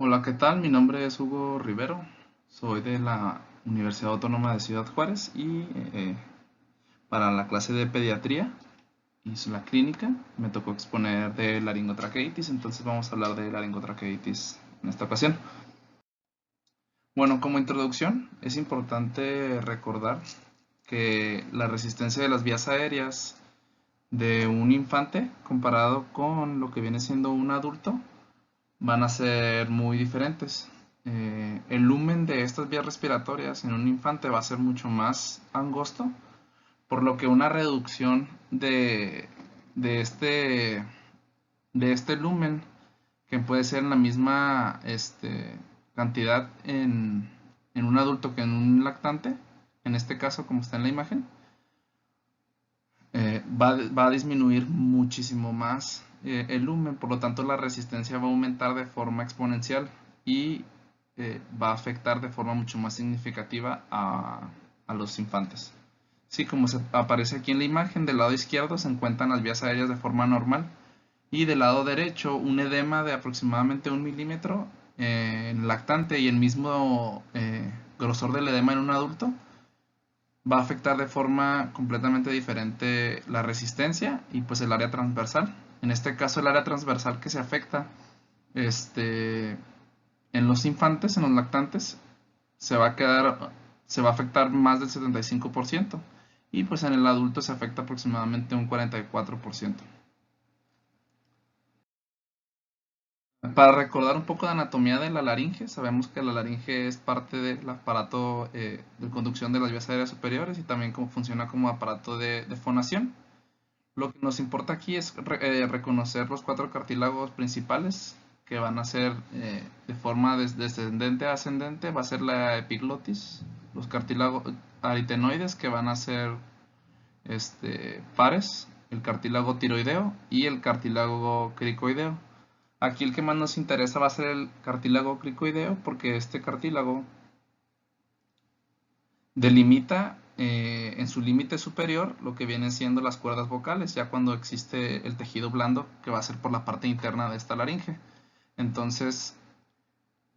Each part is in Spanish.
Hola, ¿qué tal? Mi nombre es Hugo Rivero, soy de la Universidad Autónoma de Ciudad Juárez y para la clase de pediatría y la clínica me tocó exponer de laringotraqueitis, entonces vamos a hablar de laringotraqueitis en esta ocasión. Bueno, como introducción es importante recordar que la resistencia de las vías aéreas de un infante comparado con lo que viene siendo un adulto van a ser muy diferentes. El lumen de estas vías respiratorias en un infante va a ser mucho más angosto, por lo que una reducción de, este, de este lumen, que puede ser en la misma cantidad en un adulto que en un lactante, en este caso como está en la imagen, va a disminuir muchísimo más el lumen, por lo tanto la resistencia va a aumentar de forma exponencial y va a afectar de forma mucho más significativa a los infantes. Sí, como se aparece aquí en la imagen, del lado izquierdo se encuentran las vías aéreas de forma normal y del lado derecho un edema de aproximadamente 1 milímetro en lactante y el mismo grosor del edema en un adulto va a afectar de forma completamente diferente la resistencia y pues el área transversal. En este caso el área transversal que se afecta este, en los infantes, en los lactantes, se va a quedar, se va a afectar más del 75% y pues en el adulto se afecta aproximadamente un 44%. Para recordar un poco de anatomía de la laringe, sabemos que la laringe es parte del aparato de conducción de las vías aéreas superiores y también como funciona como aparato de fonación. Lo que nos importa aquí es reconocer los cuatro cartílagos principales que van a ser de forma descendente a ascendente. Va a ser la epiglotis, los cartílagos aritenoides que van a ser pares, el cartílago tiroideo y el cartílago cricoideo. Aquí el que más nos interesa va a ser el cartílago cricoideo porque este cartílago delimita en su límite superior lo que vienen siendo las cuerdas vocales, ya cuando existe el tejido blando que va a ser por la parte interna de esta laringe. Entonces,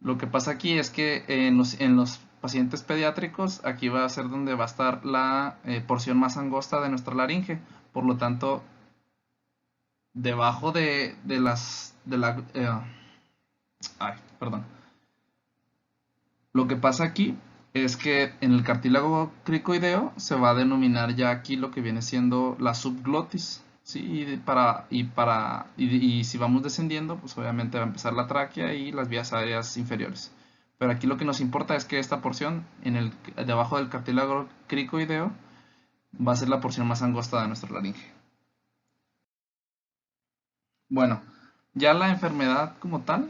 lo que pasa aquí es que en los pacientes pediátricos, aquí va a ser donde va a estar la porción más angosta de nuestra laringe. Por lo tanto, debajo de las... De la, ay, perdón. Lo que pasa aquí es que en el cartílago cricoideo se va a denominar ya aquí lo que viene siendo la subglotis, ¿sí? Y si vamos descendiendo, pues obviamente va a empezar la tráquea y las vías aéreas inferiores. Pero aquí lo que nos importa es que esta porción, debajo del cartílago cricoideo, va a ser la porción más angosta de nuestra laringe. Bueno, ya la enfermedad como tal,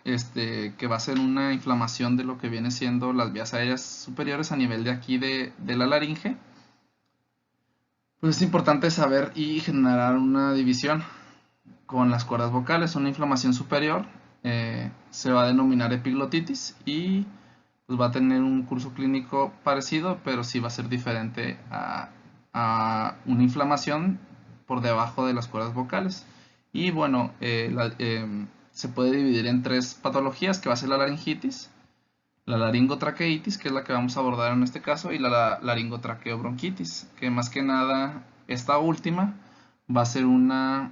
que va a ser una inflamación de lo que viene siendo las vías aéreas superiores a nivel de aquí de la laringe, pues es importante saber y generar una división con las cuerdas vocales. Una inflamación superior se va a denominar epiglotitis y pues va a tener un curso clínico parecido, pero sí va a ser diferente a una inflamación por debajo de las cuerdas vocales. Y bueno, se puede dividir en tres patologías, que va a ser la laringitis, la laringotraqueitis, que es la que vamos a abordar en este caso, y la laringotraqueobronquitis, que más que nada esta última va a ser una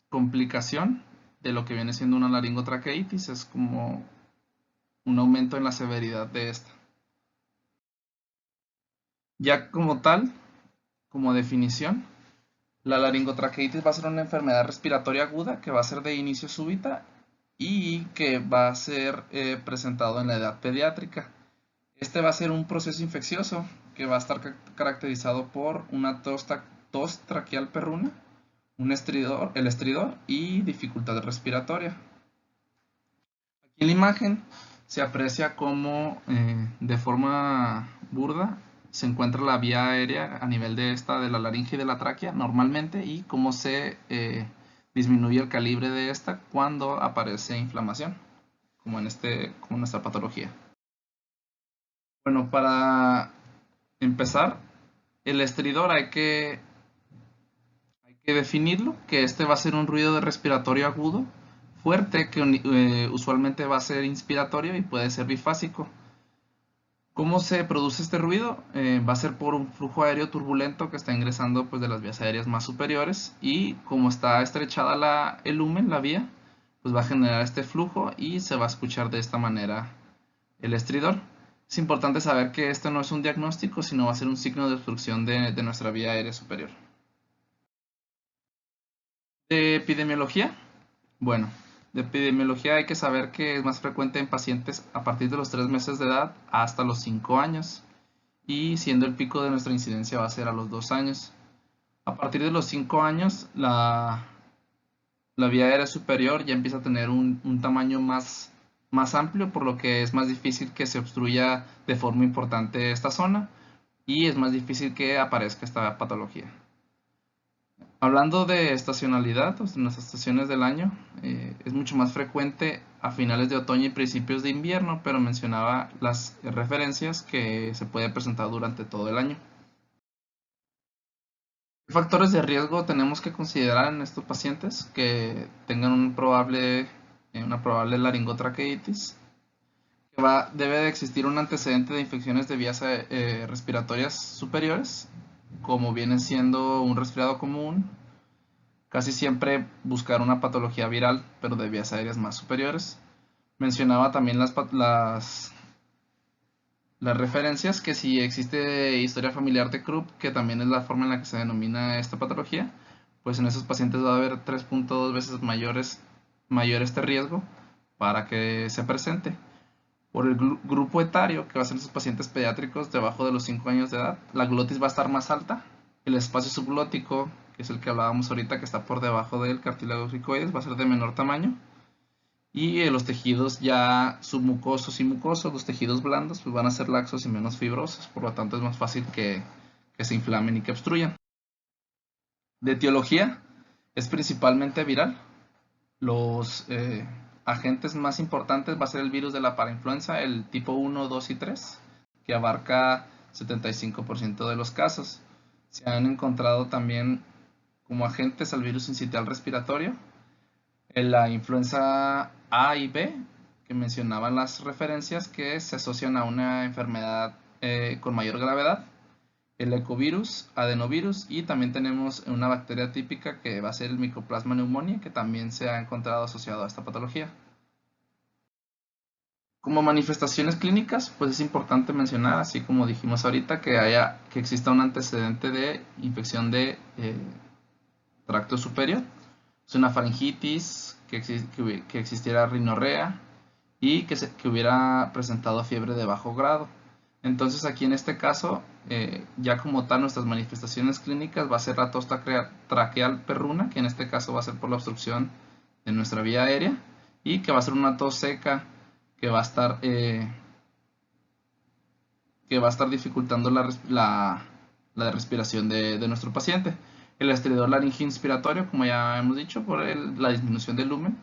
complicación de lo que viene siendo una laringotraqueitis, es como un aumento en la severidad de esta. Ya como tal, como definición, la laringotraqueitis va a ser una enfermedad respiratoria aguda que va a ser de inicio súbita y que va a ser presentado en la edad pediátrica. Este va a ser un proceso infeccioso que va a estar caracterizado por una tos traqueal perruna, el estridor y dificultad respiratoria. Aquí en la imagen se aprecia cómo de forma burda se encuentra la vía aérea a nivel de la laringe y de la tráquea normalmente y cómo se disminuye el calibre de esta cuando aparece inflamación, como en esta patología. Bueno, para empezar, el estridor hay que definirlo, que este va a ser un ruido de respiratorio agudo fuerte que usualmente va a ser inspiratorio y puede ser bifásico. ¿Cómo se produce este ruido? Va a ser por un flujo aéreo turbulento que está ingresando pues, de las vías aéreas más superiores, y como está estrechada el lumen, la vía, pues va a generar este flujo y se va a escuchar de esta manera el estridor. Es importante saber que esto no es un diagnóstico, sino va a ser un signo de obstrucción de nuestra vía aérea superior. De epidemiología. Bueno, de epidemiología hay que saber que es más frecuente en pacientes a partir de los 3 meses de edad hasta los 5 años, y siendo el pico de nuestra incidencia va a ser a los 2 años. A partir de los 5 años, la vía aérea superior ya empieza a tener un tamaño más amplio, por lo que es más difícil que se obstruya de forma importante esta zona y es más difícil que aparezca esta patología. Hablando de estacionalidad, pues, en las estaciones del año, es mucho más frecuente a finales de otoño y principios de invierno, pero mencionaba las referencias que se puede presentar durante todo el año. ¿Qué factores de riesgo tenemos que considerar en estos pacientes que tengan una probable laringotraqueitis? Debe de existir un antecedente de infecciones de vías respiratorias superiores, como viene siendo un resfriado común. Casi siempre buscar una patología viral, pero de vías aéreas más superiores. Mencionaba también las referencias, que si existe historia familiar de Krupp, que también es la forma en la que se denomina esta patología, pues en esos pacientes va a haber 3.2 veces mayor este riesgo para que se presente. Por el grupo etario, que va a ser esos pacientes pediátricos debajo de los 5 años de edad, la glotis va a estar más alta. El espacio subglótico, que es el que hablábamos ahorita, que está por debajo del cartílago cricoides, va a ser de menor tamaño. Y los tejidos ya submucosos y mucosos, los tejidos blandos, pues van a ser laxos y menos fibrosos, por lo tanto es más fácil que se inflamen y que obstruyan. De etiología, es principalmente viral. Los agentes más importantes va a ser el virus de la parainfluenza, el tipo 1, 2 y 3, que abarca 75% de los casos. Se han encontrado también como agentes al virus sincitial respiratorio, en la influenza A y B, que mencionaban las referencias, que se asocian a una enfermedad con mayor gravedad, el ecovirus, adenovirus, y también tenemos una bacteria típica que va a ser el Mycoplasma pneumoniae, que también se ha encontrado asociado a esta patología. Como manifestaciones clínicas, pues es importante mencionar, así como dijimos ahorita, que exista un antecedente de infección de tracto superior. Es una faringitis, que existiera rinorrea y que hubiera presentado fiebre de bajo grado. Entonces aquí en este caso, ya como tal, nuestras manifestaciones clínicas va a ser la tos traqueal perruna, que en este caso va a ser por la obstrucción de nuestra vía aérea, y que va a ser una tos seca que va a estar dificultando la respiración de nuestro paciente. El estridor laringio inspiratorio, como ya hemos dicho, por la disminución del lumen.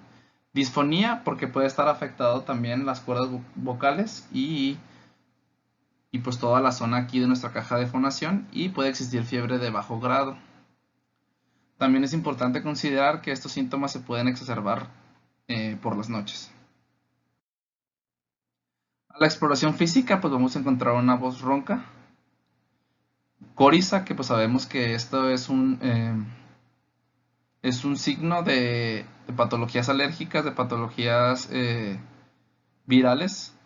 Disfonía, porque puede estar afectado también las cuerdas vocales y pues toda la zona aquí de nuestra caja de fonación, y puede existir fiebre de bajo grado. También es importante considerar que estos síntomas se pueden exacerbar por las noches. A la exploración física, pues vamos a encontrar una voz ronca, coriza, que pues sabemos que esto es un signo de patologías alérgicas, de patologías virales,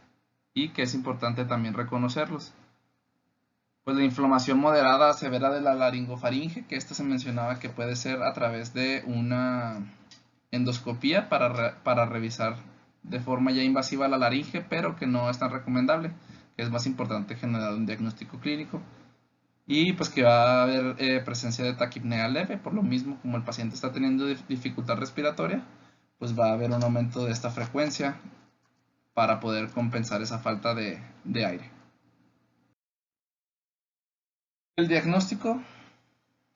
y que es importante también reconocerlos. Pues la inflamación moderada a severa de la laringofaringe, que esta se mencionaba que puede ser a través de una endoscopía para revisar de forma ya invasiva la laringe, pero que no es tan recomendable, que es más importante generar un diagnóstico clínico. Y pues que va a haber presencia de taquipnea leve, por lo mismo como el paciente está teniendo dificultad respiratoria, pues va a haber un aumento de esta frecuencia para poder compensar esa falta de aire. El diagnóstico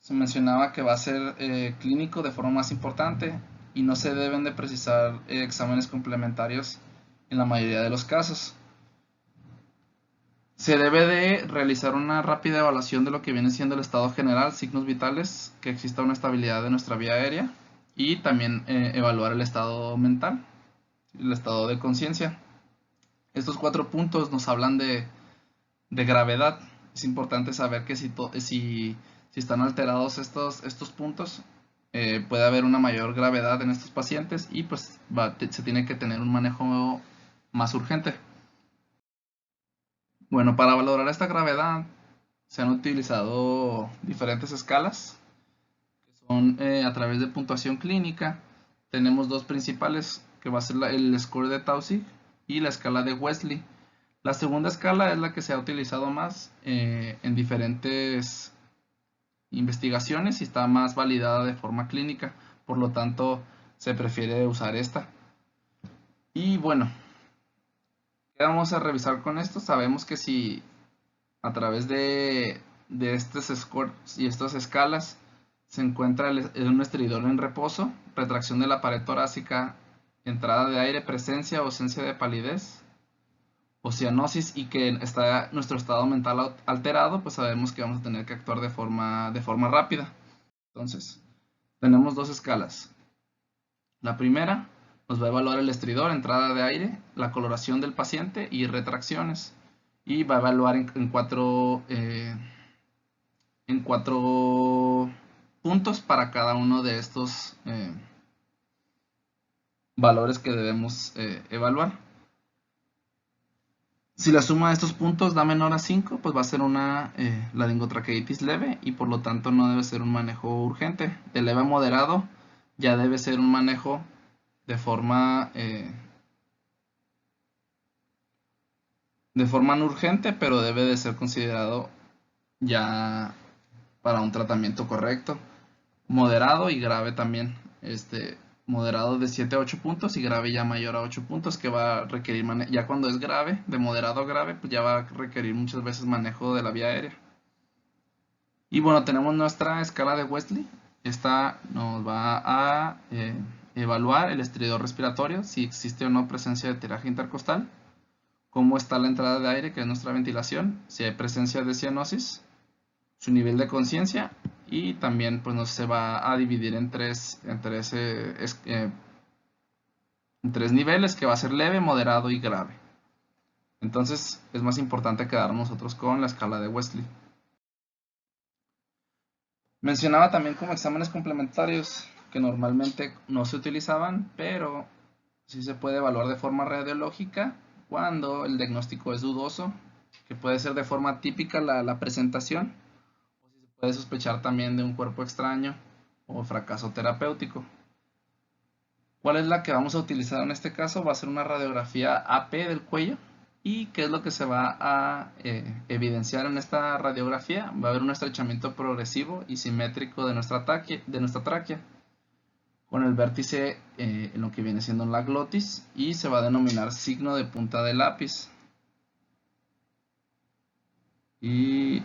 se mencionaba que va a ser clínico de forma más importante y no se deben de precisar exámenes complementarios en la mayoría de los casos. Se debe de realizar una rápida evaluación de lo que viene siendo el estado general, signos vitales, que exista una estabilidad de nuestra vía aérea y también evaluar el estado mental, el estado de conciencia. Estos 4 puntos nos hablan de gravedad. Es importante saber que si están alterados estos puntos, puede haber una mayor gravedad en estos pacientes y pues se tiene que tener un manejo más urgente. Bueno, para valorar esta gravedad se han utilizado diferentes escalas, que son a través de puntuación clínica. Tenemos dos principales, que va a ser el score de Taussig y la escala de Wesley. La segunda escala es la que se ha utilizado más en diferentes investigaciones y está más validada de forma clínica, por lo tanto se prefiere usar esta. Y bueno, ¿qué vamos a revisar con esto? Sabemos que si a través de estos scores y estas escalas se encuentra un estridor en reposo, retracción de la pared torácica, entrada de aire, presencia o ausencia de palidez o cianosis y que está nuestro estado mental alterado, pues sabemos que vamos a tener que actuar de forma rápida. Entonces, tenemos dos escalas. La primera nos va a evaluar el estridor, entrada de aire, la coloración del paciente y retracciones. Y va a evaluar en cuatro puntos para cada uno de estos valores que debemos evaluar. Si la suma de estos puntos da menor a 5, pues va a ser una laringotraqueitis leve y por lo tanto no debe ser un manejo urgente. De leve a moderado ya debe ser un manejo de forma no urgente, pero debe de ser considerado ya para un tratamiento correcto. Moderado y grave también. Moderado de 7 a 8 puntos y grave ya mayor a 8 puntos, que va a requerir ya cuando es grave, de moderado a grave, pues ya va a requerir muchas veces manejo de la vía aérea. Y bueno, tenemos nuestra escala de Wesley. Esta nos va a evaluar el estridor respiratorio, si existe o no presencia de tiraje intercostal, cómo está la entrada de aire, que es nuestra ventilación, si hay presencia de cianosis, su nivel de conciencia y también pues se va a dividir en tres niveles, que va a ser leve, moderado y grave. Entonces es más importante quedarnos nosotros con la escala de Wesley. Mencionaba también como exámenes complementarios que normalmente no se utilizaban, pero sí se puede evaluar de forma radiológica cuando el diagnóstico es dudoso, que puede ser de forma típica la presentación, o si se puede sospechar también de un cuerpo extraño o fracaso terapéutico. ¿Cuál es la que vamos a utilizar en este caso? Va a ser una radiografía AP del cuello. ¿Y qué es lo que se va a evidenciar en esta radiografía? Va a haber un estrechamiento progresivo y simétrico de nuestra tráquea, con el vértice en lo que viene siendo la glotis, y se va a denominar signo de punta de lápiz. Y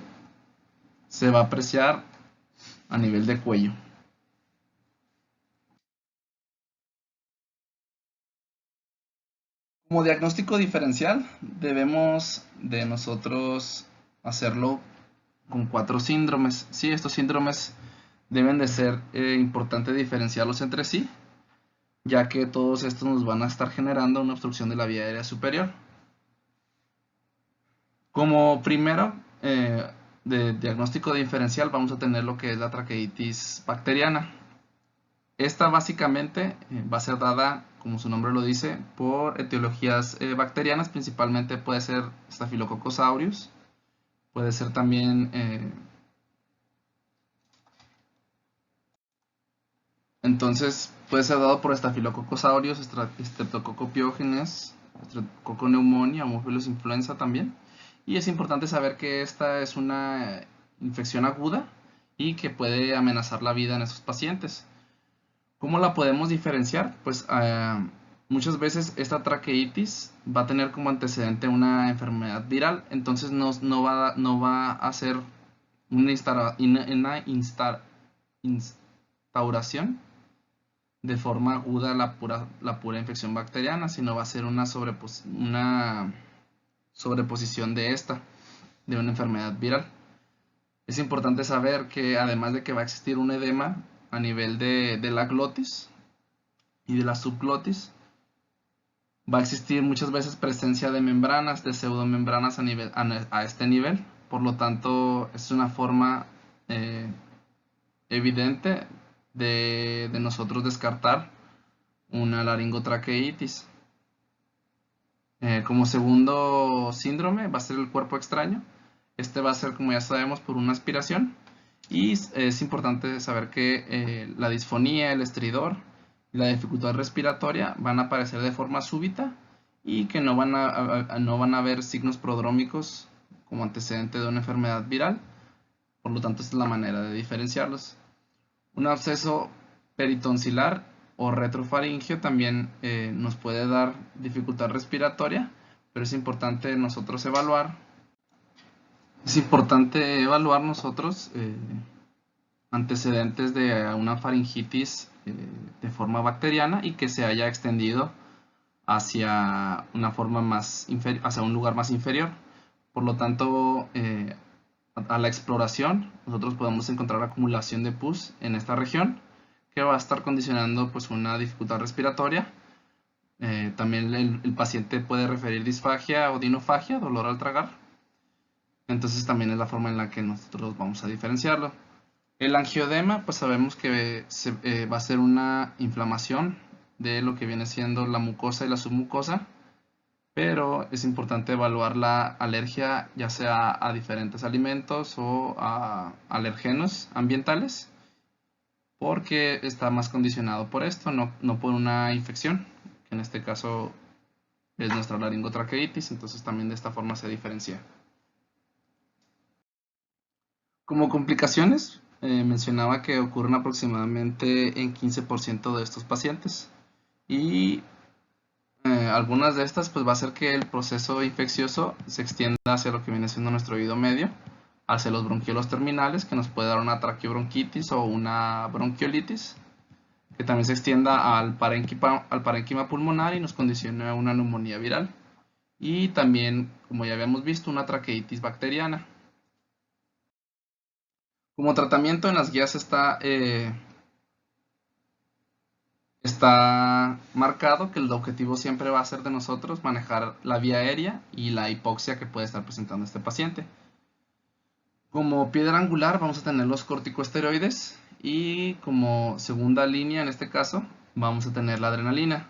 se va a apreciar a nivel de cuello. Como diagnóstico diferencial, debemos de nosotros hacerlo con 4 síndromes. Sí, estos síndromes deben de ser importante diferenciarlos entre sí, ya que todos estos nos van a estar generando una obstrucción de la vía aérea superior. Como primero de diagnóstico diferencial vamos a tener lo que es la traqueitis bacteriana. Esta básicamente va a ser dada, como su nombre lo dice, por etiologías bacterianas. Principalmente puede ser Staphylococcus aureus, puede ser también entonces puede ser dado por Staphylococcus aureus, Streptococcus pyogenes, Streptococcus pneumoniae, Haemophilus influenza también. Y es importante saber que esta es una infección aguda y que puede amenazar la vida en estos pacientes. ¿Cómo la podemos diferenciar? Pues muchas veces esta traqueitis va a tener como antecedente una enfermedad viral, entonces no va a ser una instauración de forma aguda la pura infección bacteriana, sino va a ser una sobreposición de una enfermedad viral. Es importante saber que además de que va a existir un edema, a nivel de la glotis y de la subglotis. Va a existir muchas veces presencia de membranas, de pseudomembranas a este nivel. Por lo tanto, es una forma evidente de nosotros descartar una laringotraqueitis. Como segundo síndrome va a ser el cuerpo extraño. Este va a ser, como ya sabemos, por una aspiración. Y es importante saber que la disfonía, el estridor y la dificultad respiratoria van a aparecer de forma súbita y que no van a haber signos prodrómicos como antecedente de una enfermedad viral. Por lo tanto, esta es la manera de diferenciarlos. Un absceso peritonsilar o retrofaringio también nos puede dar dificultad respiratoria, pero es importante nosotros evaluar. Es importante evaluar nosotros antecedentes de una faringitis de forma bacteriana y que se haya extendido hacia una forma hacia un lugar más inferior. Por lo tanto, a la exploración, nosotros podemos encontrar acumulación de pus en esta región que va a estar condicionando pues una dificultad respiratoria. También el paciente puede referir disfagia o dinofagia, dolor al tragar. Entonces también es la forma en la que nosotros vamos a diferenciarlo. El angiodema, pues sabemos que va a ser una inflamación de lo que viene siendo la mucosa y la submucosa, pero es importante evaluar la alergia ya sea a diferentes alimentos o a alergenos ambientales, porque está más condicionado por esto, no por una infección, que en este caso es nuestra laringotraqueitis. Entonces también de esta forma se diferencia. Como complicaciones, mencionaba que ocurren aproximadamente en 15% de estos pacientes, y algunas de estas pues va a hacer que el proceso infeccioso se extienda hacia lo que viene siendo nuestro oído medio, hacia los bronquiolos terminales, que nos puede dar una traqueobronquitis o una bronquiolitis, que también se extienda al parénquima pulmonar y nos condicione a una neumonía viral, y también, como ya habíamos visto, una traqueitis bacteriana. Como tratamiento en las guías está marcado que el objetivo siempre va a ser de nosotros manejar la vía aérea y la hipoxia que puede estar presentando este paciente. Como piedra angular vamos a tener los corticosteroides y como segunda línea en este caso vamos a tener la adrenalina.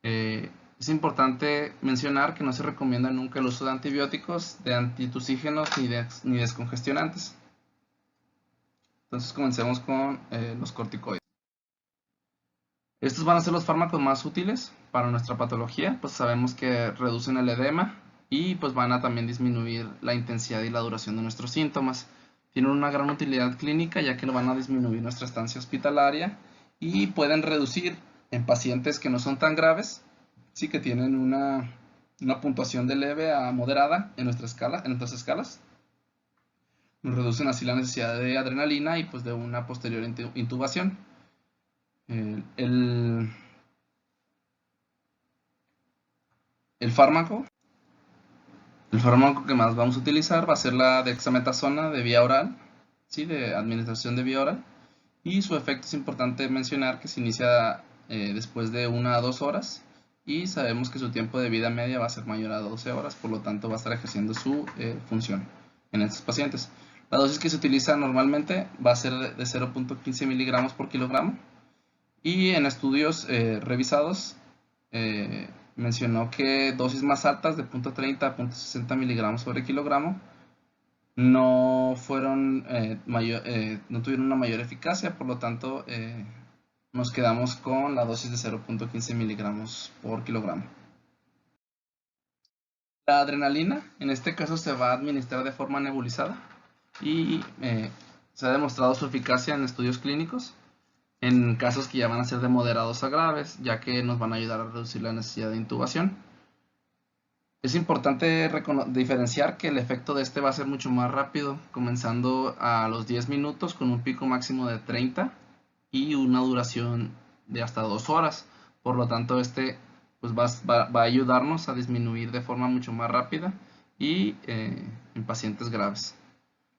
Es importante mencionar que no se recomienda nunca el uso de antibióticos, de antitusígenos ni descongestionantes. Entonces comencemos con los corticoides. Estos van a ser los fármacos más útiles para nuestra patología, pues sabemos que reducen el edema y pues van a también disminuir la intensidad y la duración de nuestros síntomas. Tienen una gran utilidad clínica ya que van a disminuir nuestra estancia hospitalaria y pueden reducir en pacientes que no son tan graves, sí que tienen una puntuación de leve a moderada en nuestras escalas. Nos reducen así la necesidad de adrenalina y pues de una posterior intubación. El fármaco que más vamos a utilizar va a ser la dexametasona de vía oral, ¿sí? De administración de vía oral, y su efecto es importante mencionar que se inicia después de 1 a 2 horas y sabemos que su tiempo de vida media va a ser mayor a 12 horas, por lo tanto va a estar ejerciendo su función en estos pacientes. La dosis que se utiliza normalmente va a ser de 0.15 miligramos por kilogramo, y en estudios revisados mencionó que dosis más altas de 0.30 a 0.60 miligramos sobre kilogramo no tuvieron una mayor eficacia, por lo tanto nos quedamos con la dosis de 0.15 miligramos por kilogramo. La adrenalina en este caso se va a administrar de forma nebulizada y se ha demostrado su eficacia en estudios clínicos en casos que ya van a ser de moderados a graves, ya que nos van a ayudar a reducir la necesidad de intubación. Es importante diferenciar que el efecto de este va a ser mucho más rápido, comenzando a los 10 minutos con un pico máximo de 30 y una duración de hasta 2 horas. Por lo tanto, este pues va a ayudarnos a disminuir de forma mucho más rápida y en pacientes graves.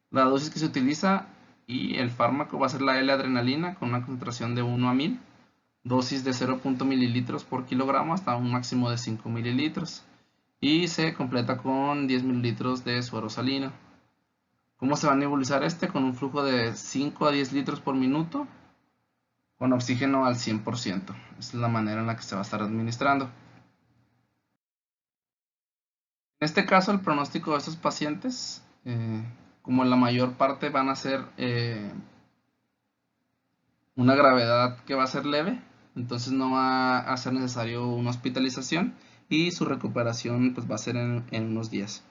La dosis que se utiliza y el fármaco va a ser la L-adrenalina con una concentración de 1 a 1000, dosis de 0.0 mililitros por kilogramo hasta un máximo de 5 mililitros, y se completa con 10 mililitros de suero salino. ¿Cómo se va a nebulizar este? Con un flujo de 5 a 10 litros por minuto con oxígeno al 100%. Esa es la manera en la que se va a estar administrando. En este caso, el pronóstico de estos pacientes, como en la mayor parte van a ser una gravedad que va a ser leve, entonces no va a ser necesario una hospitalización y su recuperación pues va a ser en unos días.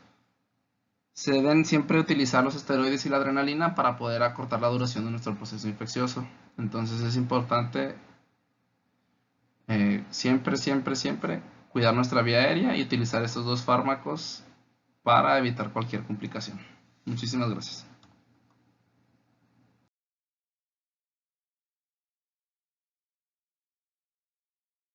Se deben siempre utilizar los esteroides y la adrenalina para poder acortar la duración de nuestro proceso infeccioso. Entonces es importante siempre cuidar nuestra vía aérea y utilizar estos dos fármacos para evitar cualquier complicación. Muchísimas gracias.